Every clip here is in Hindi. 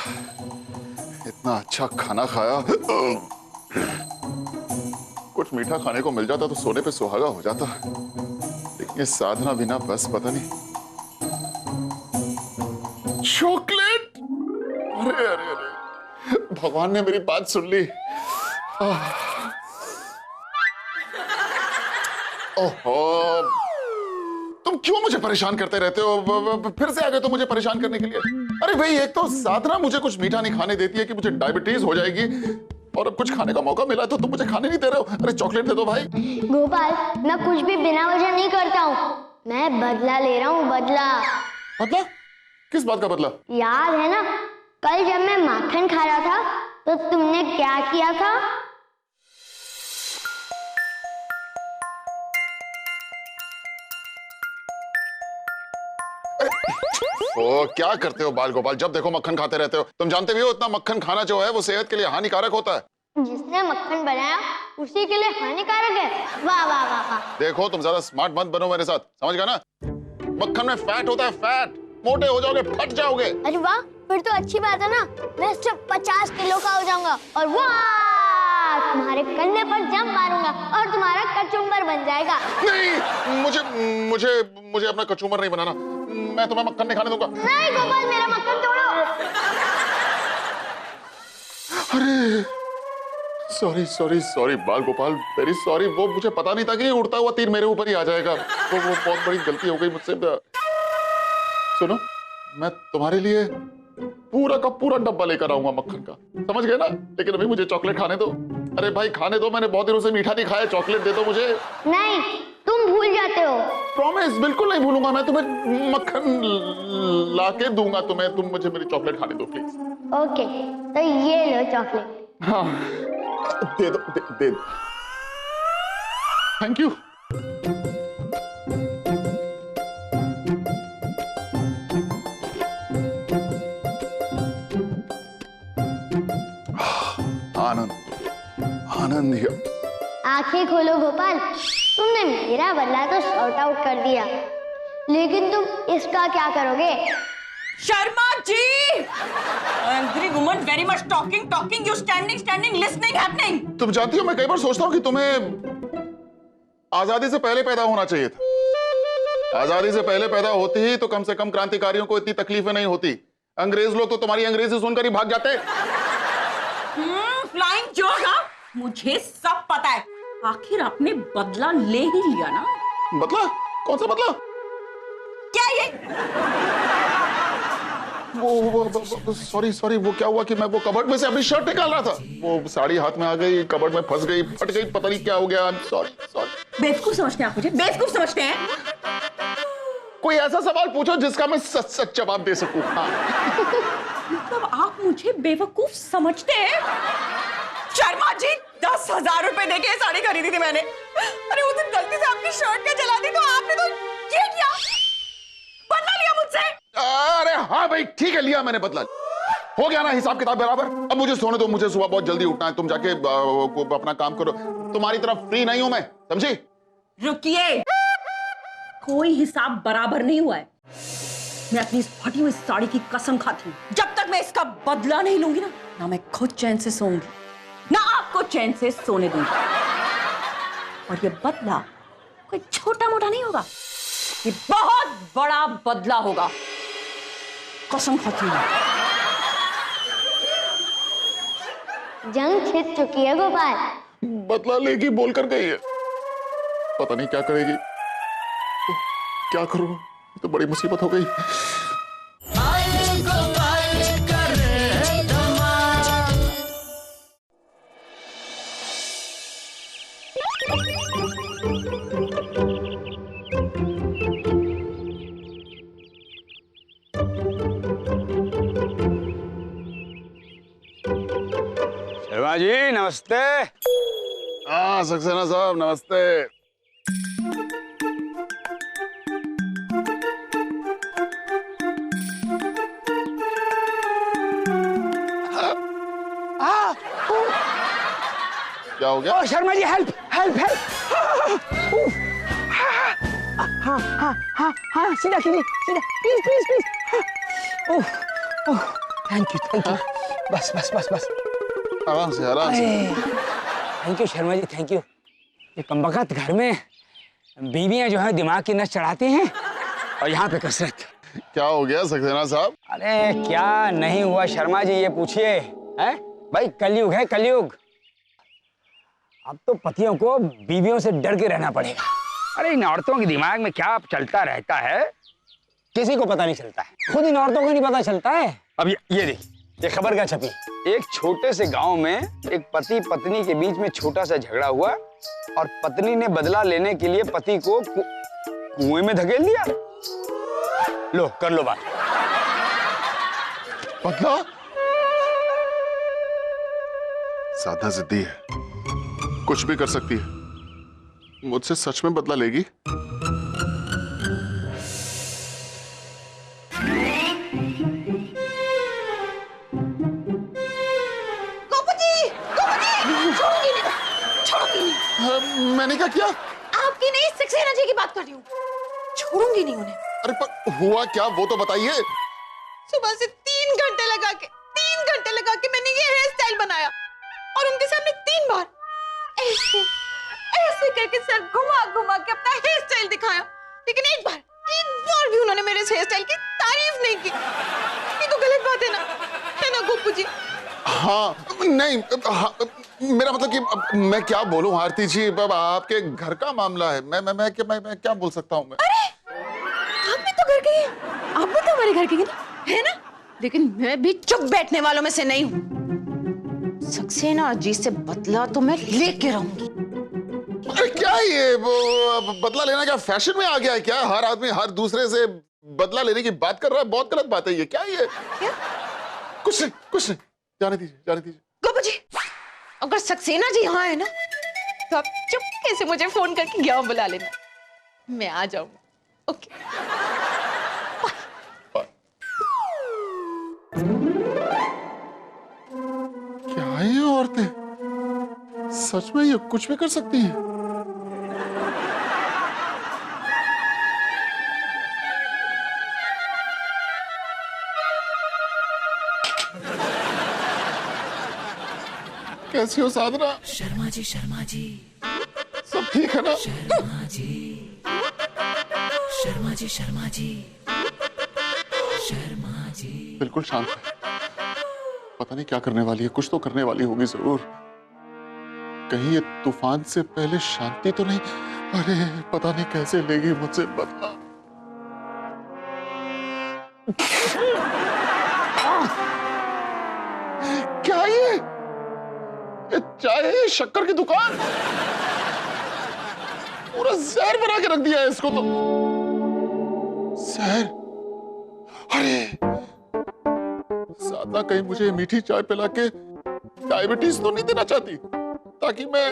इतना अच्छा खाना खाया, कुछ मीठा खाने को मिल जाता तो सोने पे सुहागा हो जाता, लेकिन ये साधना बिना बस पता नहीं। चॉकलेट! अरे अरे अरे, भगवान ने मेरी बात सुन ली। ओहो, तुम क्यों मुझे परेशान करते रहते हो? फिर से आ गए तो मुझे परेशान करने के लिए। अरे भाई, एक तो साधना मुझे कुछ मीठा नहीं खाने देती है कि मुझे डायबिटीज हो जाएगी, और अब कुछ खाने का मौका मिला तो तुम मुझे खाने नहीं दे रहे हो। अरे चॉकलेट दे दो भाई। गोपाल, मैं कुछ भी बिना वजह नहीं करता हूँ, मैं बदला ले रहा हूँ। बदला? बदला? किस बात का बदला? याद है ना, कल जब मैं माखन खा रहा था तो तुमने क्या किया था? ओ, क्या करते हो बाल गोपाल, जब देखो मक्खन खाते रहते हो। तुम जानते भी हो इतना मक्खन खाना जो है वो सेहत के लिए हानिकारक होता है। जिसने मक्खन बनाया उसी के लिए हानिकारक है? वाह वाह वाह वाह। देखो, तुम ज्यादा स्मार्ट मत बनो मेरे साथ, समझ गए ना? मक्खन में फैट होता है, फैट। मोटे हो जाओगे, फट जाओगे। अरे वाह, फिर तो अच्छी बात है ना, मैं सिर्फ 50 किलो का हो जाऊंगा और वाह, तुम्हारे कंधे पर जंप मारूंगा और तुम्हारा कचुम्बर बन जाएगा। नहीं, मुझे मुझे मुझे अपना कचूमर नहीं बनाना, मैं तुम्हें मक्खन नहीं खाने दूंगा। नहीं गोपाल, मेरा मक्खन तोड़ो। अरे सॉरी सॉरी सॉरी बाल गोपाल, वेरी सॉरी। वो मुझे पता नहीं था कि उड़ता हुआ तीर मेरे ऊपर ही आ जाएगा। वो बहुत बड़ी गलती हो गई मुझसे। सुनो, मैं तुम्हारे लिए पूरा का पूरा डब्बा लेकर आऊंगा मक्खन का, समझ गए ना? लेकिन अभी मुझे चॉकलेट खाने दो। अरे भाई खाने दो, मैंने बहुत दिनों से मीठा नहीं खाया, चॉकलेट दे दो मुझे। नहीं, तुम भूल जाते हो। प्रॉमिस, बिल्कुल नहीं भूलूंगा। मैं तुम्हें मक्खन लाके दूंगा तुम्हें, तुम मुझे मेरी चॉकलेट खाने दो प्लीज। ओके, तो ये लो चॉकलेट। हाँ, दे दो, दे दो। Thank you. आनंद, आनंद। आंखें खोलो गोपाल, तुमने मेरा बदला तो सॉर्ट आउट कर दिया, लेकिन तुम इसका क्या करोगे? Sharma ji! Angry woman, very much talking, you standing, listening, happening. तुम जानती हो, मैं कई बार सोचता हूँ कि तुम्हें आजादी से पहले पैदा होना चाहिए था। आजादी से पहले पैदा होती ही तो कम से कम क्रांतिकारियों को इतनी तकलीफें नहीं होती। अंग्रेज लोग तो तुम्हारी अंग्रेजी सुनकर ही भाग जाते। फ्लाइंग जोक, हाँ? मुझे सब पता है। आखिर आपने बदला ले ही लिया ना? बदला? कौन सा बदला? क्या ये? वो सॉरी, वो क्या हुआ कि मैं वो कबर्ड में से अपनी शर्ट निकाल रहा था, वो साड़ी हाथ में आ गई, कबर्ड में फंस गई, फट गई, पता नहीं क्या हो गया। सॉरी। बेवकूफ समझते हैं आप मुझे? बेवकूफ समझते हैं? कोई ऐसा सवाल पूछो जिसका मैं सच सच जवाब दे सकूं। हाँ। मतलब आप मुझे बेवकूफ समझते हैं? शर्मा जी, 10,000 रुपए देके साड़ी खरीदी थी मैंने। अरे उस दिन गलती से आपकी शर्ट क्या जला दी तो आपने तो ये किया, बदला लिया मुझसे। अरे हाँ भाई, ठीक है, लिया मैंने बदला। हो गया ना हिसाब किताब बराबर। अब मुझे सोने दो, मुझे सुबह बहुत जल्दी उठना है। तुम जाके अपना काम करो, तुम्हारी तरफ फ्री नहीं हूं मैं, समझी? रुकिए, कोई हिसाब बराबर नहीं हुआ है। मैं अपनी इस फटी हुई साड़ी की कसम खाती हूँ, जब तक मैं इसका बदला नहीं लूंगी ना मैं खुद चैन से सोऊंगी, ना आपको चैन से सोने दूंगी। और ये बदला कोई छोटा मोटा नहीं होगा, ये बहुत बड़ा बदला होगा, कसम खाती हूँ। जंग छिड़ चुकी है गोपाल। बदला लेगी बोलकर गई है, पता नहीं क्या करेगी। क्या करूं, तो बड़ी मुसीबत हो गई। शर्मा जी नमस्ते। हाँ सक्सेना साहब नमस्ते। क्या हो गया? Sharma ji help help help. हाँ हाँ हाँ हाँ, सीधा सीधा सीधा, please please please. Thank you. बस बस बस बस। आराम से आराम से। Thank you Sharma ji, thank you. ये कमबख्त घर में बीवियां जो है दिमाग की नस चढ़ाती हैं और यहाँ पे कसरत। क्या हो गया सक्सेना साहब? अरे क्या नहीं हुआ शर्मा जी, ये पूछिए। हैं भाई, कलयुग है कलयुग। अब तो पतियों को बीवियों से डर के रहना पड़ेगा। अरे इन औरतों के दिमाग में क्या चलता रहता है किसी को पता नहीं चलता है, खुद इन औरतों को नहीं पता चलता है। अब ये देखिए, ये खबर क्या छपी। एक छोटे से गांव में एक पति पत्नी के बीच में छोटा सा झगड़ा हुआ और पत्नी ने बदला लेने के लिए पति को कुएं में धकेल दिया। लो कर लो बात। बदला? साधना जिद्दी है, कुछ भी कर सकती है। मुझसे सच में बदला लेगी? मैंने क्या किया? आपकी नहीं, सक्सेना जी की बात कर रही हूँ। छोड़ूंगी नहीं उन्हें। अरे पर हुआ क्या वो तो बताइए। सुबह से 3 घंटे लगा के मैंने ये हेयर स्टाइल बनाया और उनके सामने 3 बार ऐसे ऐसे करके सर घुमा घुमा के अपना हेयर स्टाइल दिखाया, लेकिन एक बार भी उन्होंने मेरे हेयर स्टाइल की तारीफ नहीं की। ये तो गलत बात है ना गोपू जी? हाँ नहीं, हाँ, मेरा मतलब कि मैं क्या बोलूं आरती जी, आपके घर का मामला है। मैं क्या बोल सकता हूँ मैं? अरे आप भी तो घर के हैं, आप भी तो हमारे घर के है ना? लेकिन मैं भी चुप बैठने वालों में से नहीं हूँ। सक्सेना जी से बदला तो मैं लेके रहूंगी। अरे क्या ये वो बदला लेना क्या फैशन में आ गया है क्या? हर आदमी हर दूसरे से बदला लेने की बात कर रहा है, बहुत गलत बात है ये। क्या ये? क्या? कुछ नहीं, जाने दीजिए। गोपू जी, अगर सक्सेना जी यहाँ है ना तो आप चुपके से मुझे फोन करके यहाँ बुला लेना, मैं आ जाऊंगा। ओके? क्या है ये औरतें? सच में ये कुछ भी कर सकती हैं? कैसी हो साधना? शर्मा जी सब ठीक है ना? शर्मा जी बिल्कुल शांत है। पता नहीं क्या करने वाली है, कुछ तो करने वाली होगी जरूर। कहीं ये तूफान से पहले शांति तो नहीं? अरे पता नहीं कैसे लेगी मुझसे बदला। क्या ये चाय शक्कर की दुकान? पूरा जहर बना के रख दिया है इसको तो। जहर? अरे साधना कहीं मुझे मीठी चाय पिला के डायबिटीज तो नहीं देना चाहती ताकि मैं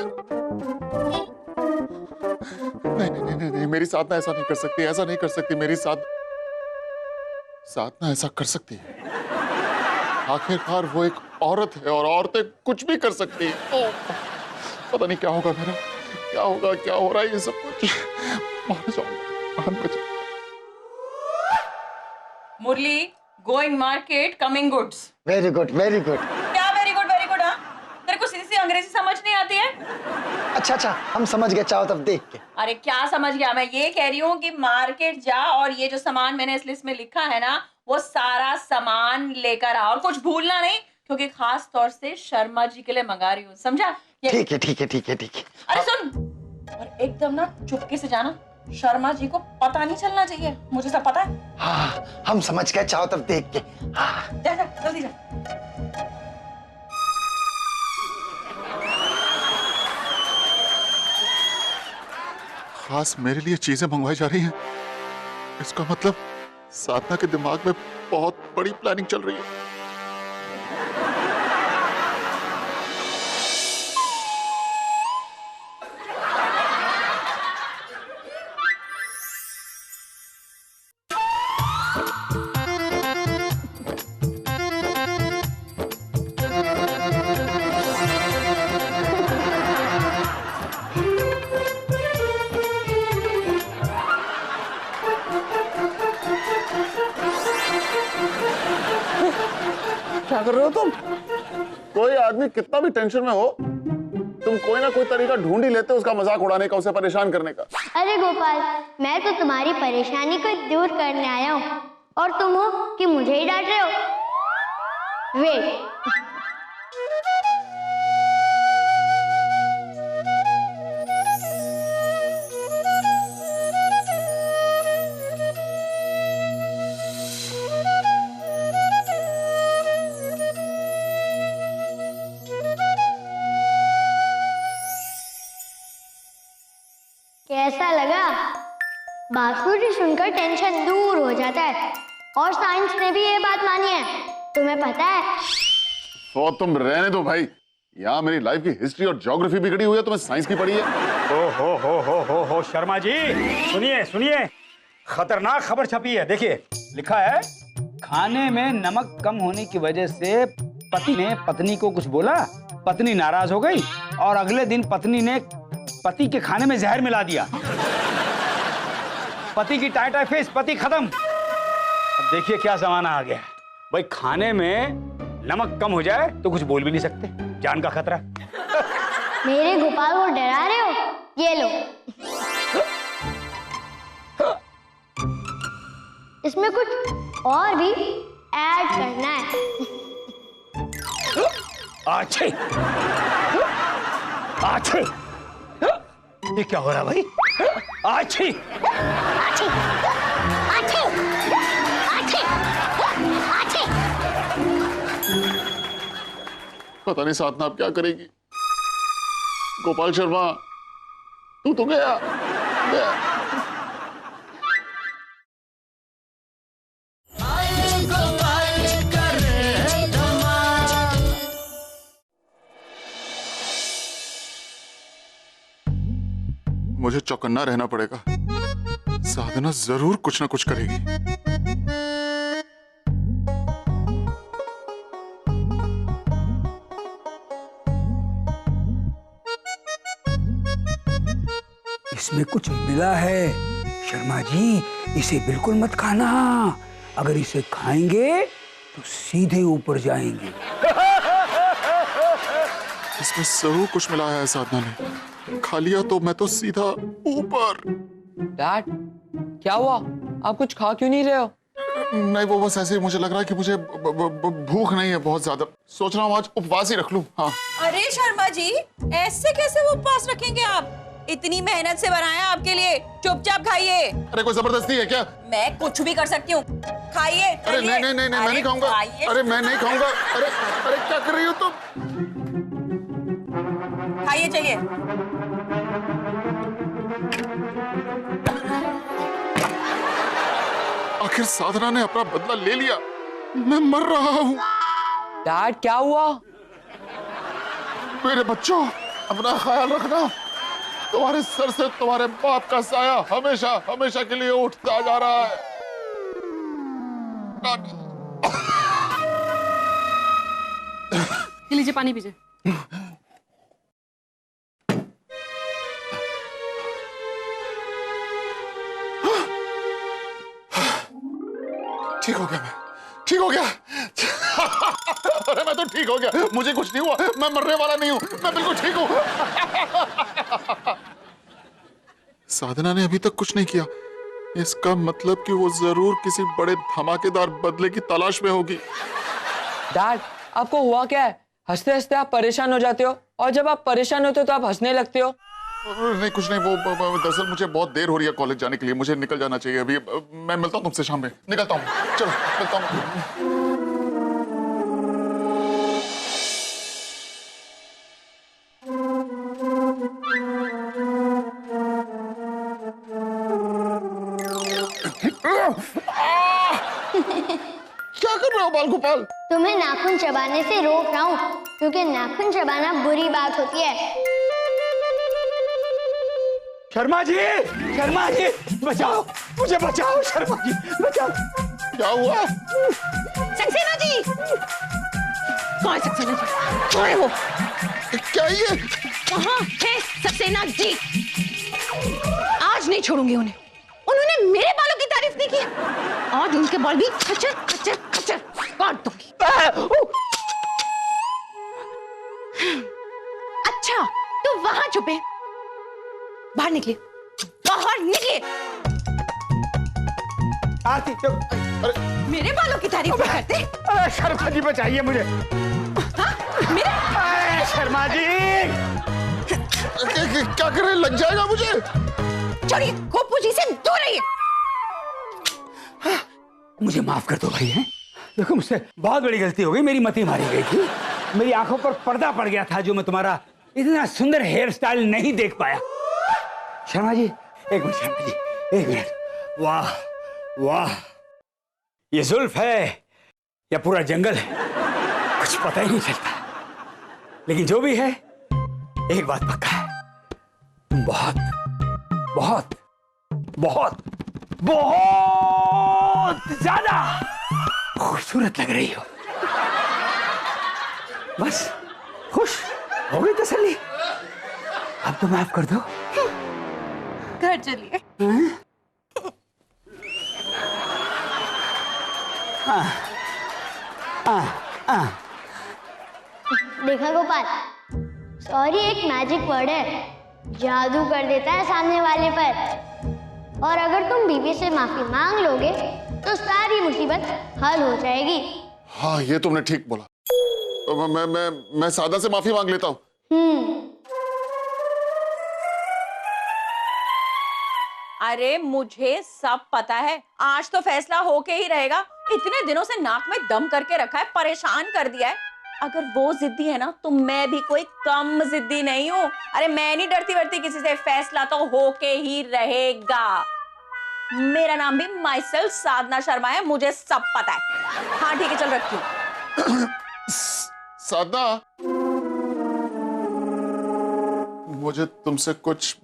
नहीं, मेरी साधना ऐसा नहीं कर सकती, मेरी साधना ऐसा कर सकती है। आखिरकार वो एक औरत है और औरतें कुछ भी कर सकती हैं। पता नहीं क्या होगा मेरा, क्या हो रहा है ये सब कुछ। मान जाऊंगा। Murali, going market, coming goods. Very good very good. क्या वेरी गुड हाँ? तेरे को सीधी सी अंग्रेजी समझ नहीं आती है? अच्छा हम समझ गए, चाहो तब देख के। अरे क्या समझ गया? मैं ये कह रही हूँ कि मार्केट जा और ये जो सामान मैंने इस लिस्ट में लिखा है ना, वो सारा सामान लेकर आ और कुछ भूलना नहीं, क्योंकि खास तौर से शर्मा जी के लिए मंगा रही हूँ, समझा? ठीक है। अरे सुन, और एकदम ना चुपके से जाना, शर्मा जी को पता नहीं चलना चाहिए, मुझे सब पता है। हाँ हम समझ गए, चाहो तब देख के। हाँ जा जल्दी जा। खास मेरे लिए चीजें मंगवाई जा रही हैं। इसका मतलब साधना के दिमाग में बहुत बड़ी प्लानिंग चल रही है। क्या कर रहे हो तुम? कोई आदमी कितना भी टेंशन में हो, तुम कोई ना कोई तरीका ढूंढ ही लेते हो उसका मजाक उड़ाने का, उसे परेशान करने का। अरे गोपाल, मैं तो तुम्हारी परेशानी को दूर करने आया हूँ और तुम हो कि मुझे ही डांट रहे हो। वेट। कैसा लगा? बांसुरी सुनकर टेंशन दूर हो जाता है और साइंस ने भी ये बात मानी है, तुम्हें पता है? तो तुम रहने दो भाई, यहाँ मेरी लाइफ की हिस्ट्री और ज्योग्राफी बिगड़ी हुई है, तुम्हें साइंस की पढ़ी है। हो शर्मा जी, सुनिए सुनिए, खतरनाक खबर छपी है। देखिए लिखा है, खाने में नमक कम होने की वजह से पति ने पत्नी को कुछ बोला, पत्नी नाराज हो गई और अगले दिन पत्नी ने पति के खाने में जहर मिला दिया। पति की टाई फेस, पति खत्म। अब देखिए क्या जमाना आ गया है भाई, खाने में नमक कम हो जाए तो कुछ बोल भी नहीं सकते, जान का खतरा। मेरे गोपाल को डरा रहे हो? ये लो, इसमें कुछ और भी ऐड करना है। अच्छे अच्छे, ये क्या हो रहा भाई? अच्छी आछी, आछी, आछी, आछी। पता नहीं साधना अब क्या करेगी। गोपाल शर्मा, तू तो गया गया। मुझे चौकन्ना रहना पड़ेगा, साधना जरूर कुछ ना कुछ करेगी। इसमें कुछ मिला है शर्मा जी, इसे बिल्कुल मत खाना। अगर इसे खाएंगे तो सीधे ऊपर जाएंगे। इसमें जरूर कुछ मिला है साधना ने, खा लिया तो मैं तो सीधा ऊपर। डैड, क्या हुआ? आप कुछ खा क्यों नहीं रहे हो? नहीं, वो बस ऐसे ही मुझे लग रहा है कि मुझे भूख नहीं है बहुत ज्यादा, सोच रहा हूँ आज उपवास ही रख लूं। हाँ। अरे शर्मा जी, ऐसे कैसे वो उपवास रखेंगे आप? इतनी मेहनत से बनाया आपके लिए, चुपचाप खाइए। अरे कोई जबरदस्ती है क्या? मैं कुछ भी कर सकती हूँ, खाइए। अरे नहीं नहीं नहीं, मैं नहीं खाऊंगा। अरे मैं नहीं खाऊंगा। अरे अरे क्या कर रही हो तुम? खाइए, चलिए। आखिर साधना ने अपना बदला ले लिया, मैं मर रहा हूँ। डैड, क्या हुआ? मेरे बच्चों, अपना ख्याल रखना। तुम्हारे सर से तुम्हारे बाप का साया हमेशा हमेशा के लिए उठता जा रहा है। लीजिए पानी पीजिए। ठीक हो गया, मैं ठीक हो गया। अरे मैं तो ठीक हो गया, मुझे कुछ नहीं हुआ, मैं मरने वाला नहीं हूं, मैं बिल्कुल ठीक हूं। साधना ने अभी तक कुछ नहीं किया, इसका मतलब कि वो जरूर किसी बड़े धमाकेदार बदले की तलाश में होगी। डैड, आपको हुआ क्या है? हंसते हंसते आप परेशान हो जाते हो और जब आप परेशान होते हो तो आप हंसने लगते हो। नहीं कुछ नहीं, वो दरअसल मुझे बहुत देर हो रही है कॉलेज जाने के लिए, मुझे निकल जाना चाहिए अभी। मैं मिलता हूँ तुमसे शाम में, निकलता हूँ। चलो मिलता हूँ। क्या कर रहे हो बाल गोपाल? तुम्हें नाखून चबाने से रोक रहा हूँ, क्योंकि नाखून चबाना बुरी बात होती है। शर्मा जी, शर्मा जी, बचाओ, मुझे बचाओ शर्मा जी, बचाओ। क्या हुआ? सक्सेना जी! कौन सक्सेना जी? कौन है वो? क्या ये? कहाँ है सक्सेना जी? आज नहीं छोड़ूंगी उन्हें। उन्होंने मेरे बालों की तारीफ नहीं की, आज उनके बाल भी खच्चर खच्चर खच्चर काट दूंगी। अच्छा तो वहां छुपे, बाहर निकले, बाहर निकले। आरती चुप। मेरे बालों की तारीफ नहीं करते? अरे शर्मा जी बचाइए मुझे। हाँ? मेरे अरे शर्मा जी क्या कर रहे हैं? लग जाएगा मुझे। छोड़िए, गोपू जी से दूर रहिए। मुझे माफ कर दो भाई। हैं देखो मुझसे बहुत बड़ी गलती हो गई, मेरी मति मारी गई थी, मेरी आंखों पर पर्दा पड़ गया था जो मैं तुम्हारा इतना सुंदर हेयर स्टाइल नहीं देख पाया। शर्मा जी एक मिनट, शर्मा जी एक मिनट। वाह वाह, ये जुल्फ है या पूरा जंगल है कुछ पता ही नहीं चलता, लेकिन जो भी है एक बात पक्का है, तुम बहुत बहुत बहुत बहुत ज्यादा खूबसूरत लग रही हो। बस खुश हो गई तसल्ली, अब तो माफ कर दो। घर चलिए। देखा गोपाल, सॉरी एक मैजिक वर्ड है, जादू कर देता है सामने वाले पर। और अगर तुम बीवी से माफी मांग लोगे तो सारी मुसीबत हल हो जाएगी। हाँ ये तुमने ठीक बोला। मैं सादा से माफी मांग लेता हूँ। अरे मुझे सब पता है, आज तो फैसला होके ही रहेगा। इतने दिनों से नाक में दम करके रखा है, परेशान कर दिया है। अगर वो जिद्दी है ना तो मैं भी कोई कम जिद्दी नहीं हूँ। अरे मैं नहीं डरती वरती किसी से, फैसला तो होके ही रहेगा। मेरा नाम भी माइसेल्फ साधना शर्मा है, मुझे सब पता है। हाँ ठीक है, चल रखती हूँ। साधना, मुझे तुमसे कुछ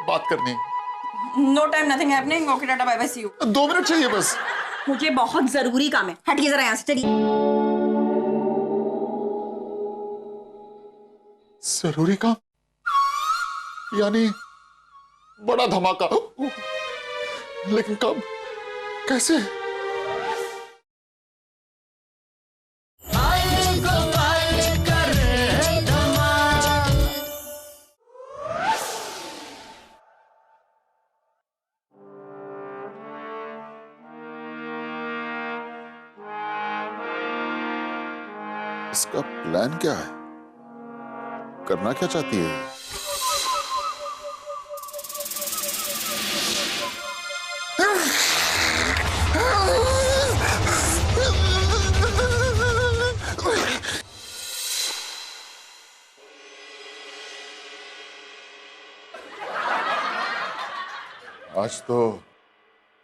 बात करनी है। No time, nothing happening. Okay tata, bye bye, see you. 2 minute चाहिए बस। मुझे बहुत जरूरी काम है, हटिए जरा यहाँ से, चलिए। जरूरी काम यानी बड़ा धमाका, लेकिन कब, कैसे? इसका प्लान क्या है? करना क्या चाहती है? आज तो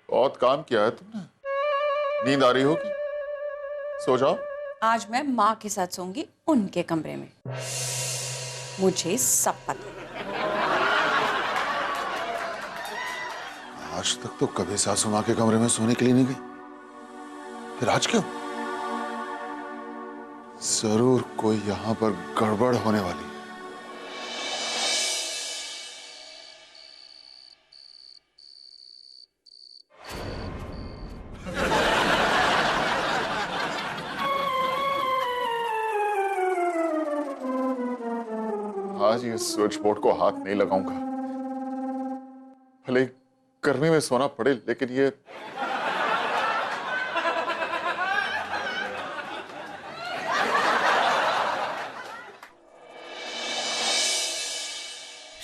बहुत काम किया है तुमने, नींद आ रही होगी, सो जाओ। आज मैं माँ के साथ सोऊंगी, उनके कमरे में। मुझे सब पता। आज तक तो कभी सासू माँ के कमरे में सोने के लिए नहीं गई, फिर आज क्यों? जरूर कोई यहां पर गड़बड़ होने वाली है। आज ये स्विच बोर्ड को हाथ नहीं लगाऊंगा, भले गर्मी में सोना पड़े, लेकिन ये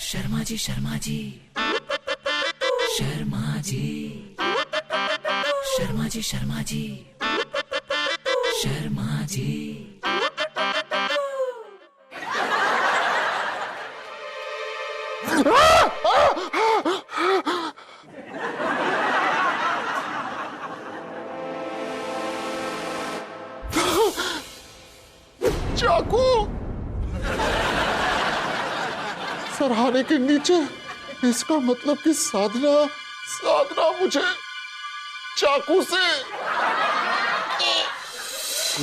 शर्मा जी शर्मा जी शर्मा जी शर्मा जी शर्मा जी शर्मा जी। चाकू सरहाने के नीचे, इसका मतलब कि साधना मुझे चाकू से।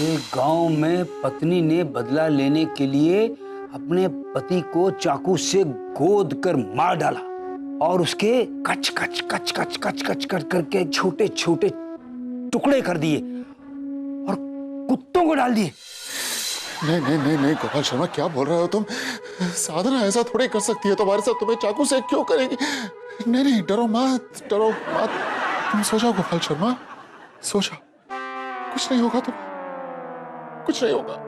एक गांव में पत्नी ने बदला लेने के लिए अपने पति को चाकू से गोद कर मार डाला और उसके कच कच कच कच कच कच कर करके छोटे छोटे टुकड़े कर दिए कुत्तों को डाल दिए। नहीं नहीं नहीं नहीं गोपाल शर्मा, क्या बोल रहे हो तुम? साधना ऐसा थोड़ी कर सकती है तुम्हारे साथ, तुम्हें चाकू से क्यों करेगी? नहीं नहीं, डरो मत, डरो मत, तुम सो जाओ गोपाल शर्मा, सो जाओ, कुछ नहीं होगा, तुम कुछ नहीं होगा।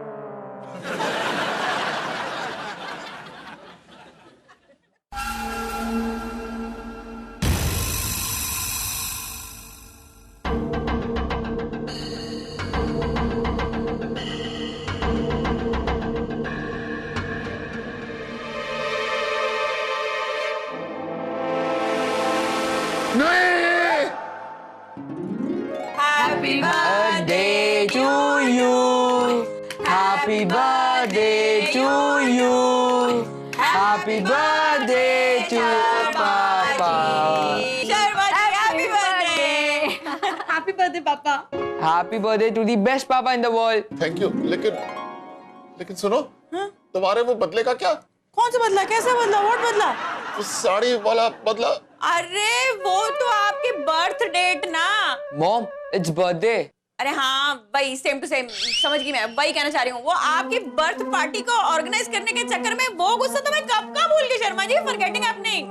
नहीं, happy birthday to you, happy birthday to you, happy birthday to papa, Sharma ji, happy birthday. Happy birthday papa. Happy birthday to the best papa in the world. Thank you. लेकिन सुनो, तुम्हारे वो बदले का क्या? कौन सा बदला? कैसा बदला? व्हाट बदला? उस साड़ी वाला बदला? अरे वो तो आपकी बर्थ डेट ना। Mom, it's birthday. अरे हाँ वही, सेम टू सेम, समझ गई मैं, वही कहना चाह रही हूँ। वो आपकी बर्थ पार्टी को ऑर्गेनाइज करने के चक्कर में वो गुस्सा तो मैं कब का भूल गई शर्मा जी, फॉरगेटिंग हैपनिंग।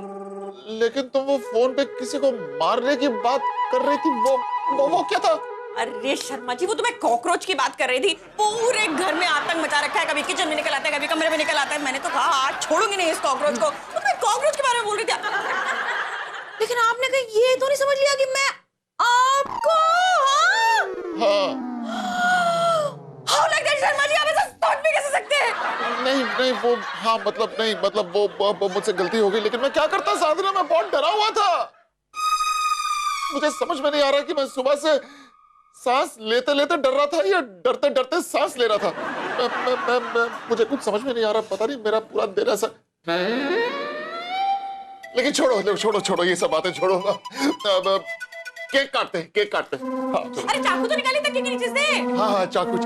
लेकिन तुम वो फोन पे किसी को मारने की बात कर रही थी, वो क्या था? अरे शर्मा जी, वो तो मैं कॉकरोच की बात कर रही थी। पूरे घर में आतंक मचा रखा है, कभी किचन में निकल आता है, कभी कमरे में निकल आता है। मैंने तो कहा आज छोड़ूंगी नहीं इस कॉकरोच को, तो मैं कॉकरोच के बारे में बोल रही थी। लेकिन आपने कहा ये तो नहीं समझ लिया कि मैं आपको how like that Sharma ji, आप ऐसा सोच भी कैसे सकते हैं? नहीं नहीं, वो हाँ मतलब नहीं, मतलब वो मुझसे गलती हो गई, लेकिन मैं क्या करता साधना, मैं बहुत डरा हुआ था। मुझे समझ में नहीं आ रहा कि मैं सुबह से सांस लेते लेते डर रहा था या डरते डरते सांस ले रहा था। मुझे कुछ समझ में नहीं आ रहा, पता नहीं मेरा पूरा दिन ऐसा। लेकिन छोड़ो ये सब बातें छोड़ो। अब केक काटते हैं। हाँ, चलो। अरे चाकू तो निकालिए तकिए के नीचे से। हाँ, चाकू।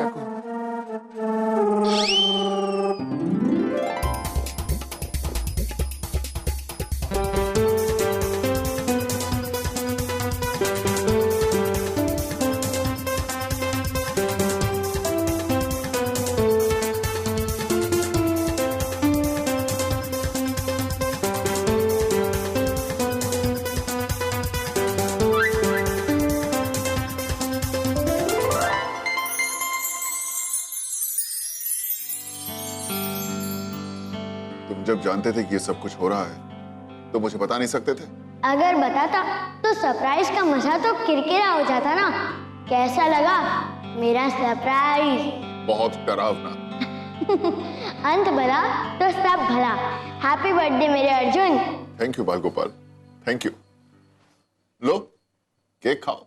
तुम जब जानते थे कि ये सब कुछ हो रहा है तो मुझे बता नहीं सकते थे? अगर बताता तो सरप्राइज का मजा तो किरकिरा हो जाता ना। कैसा लगा मेरा सरप्राइज? बहुत डरावना। अंत भला तो सब भला। हैप्पी बर्थडे मेरे अर्जुन। थैंक यू बाल Gopal, thank you. Low cake खाओ।